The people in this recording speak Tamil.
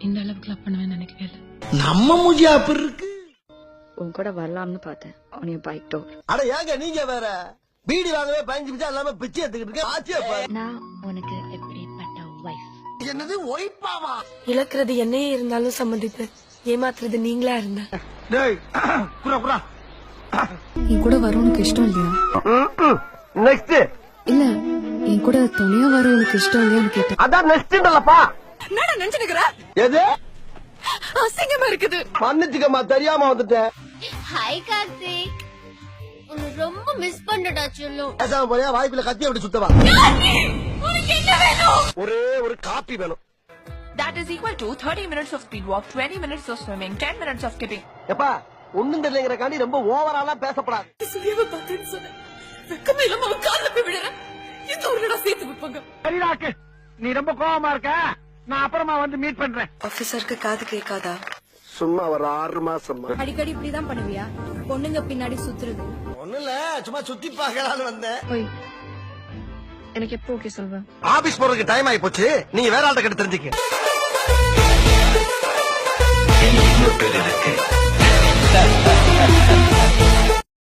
இந்த அளவுக்கு லவ் பண்ணுவேன்னு நினைக்கவே இல்லை. நம்ம மூஞ்சி அப்படி இருக்கு. உன் கூட வரலாம்னு பார்த்தேன் on your bike door. அட ஏங்க நீங்க வேற பீடி வாங்கவே 15 நிமிஷம் இல்லாம பிச்சை எடுத்துக்கிட்டு இருக்க. ஆச்சே பாரு. நான் உனக்கு எப்படிப்பட்ட வைஃப்? என்னது ஒய்பாவா? இழக்கிறது என்னையே இருந்தாலும் சம்மதிப்பேன், ஏமாத்துறது நீங்களா இருந்தா. டேய் குரா குரா. என் கூட வர உனக்கு இஷ்டம் இல்லையா? நெக்ஸ்ட் இல்ல என் கூட துணையா வர உனக்கு இஷ்டம் இல்லையான்னு கேட்டேன். அதான் நெக்ஸ்ட்ன்றலப்பா. என்னடா நினைச்சுக்கிற? எது அசிங்கமா இருக்குது. மன்னிச்சுக்கம்மா தெரியாம வந்துட்டேன். ஹாய் கார்த்திக், உன்னை ரொம்ப மிஸ் பண்ணடா சொல்லு. பேசாம போறியா? வாய்ப்புல கத்தி அப்படி சுத்தவா? உனக்கு என்ன வேணும்? ஒரே ஒரு காப்பி வேணும். That is equal to 30 minutes of speed walk, 20 minutes of swimming, 10 minutes of skipping. எப்பா ஒண்ணும் தெரியலங்கறக்காண்டி ரொம்ப ஓவராலா பேசப்படாது. சுயவ பார்த்தேன்னு சொன்னேன். வெக்கமே இல்லாம அவன் கால்ல போய் விடுறேன். இந்த ஊர்லடா சேர்த்து விப்பாங்க. சரிடாக்கு, நீ ரொம்ப கோவமா இருக்க. நான் அப்புறமா வந்து மீட் பண்றேன். ஆபீசருக்கு காது கேட்காதா? சும்மா ஒரு 6 மாசமா. அடிக்கடி இப்படிதான் பண்ணுவியா? பொண்ணுங்க பின்னாடி சுத்துறது. ஒண்ணும் இல்ல, சும்மா சுத்தி பார்க்கலாம்னு வந்தேன். ஓய், எனக்கு எப்போ ஓகே சொல்வேன்? ஆபீஸ் போறதுக்கு டைம் ஆயி போச்சு. நீங்க வேற ஆள்கிட்ட கிட்ட தெரிஞ்சுக்க.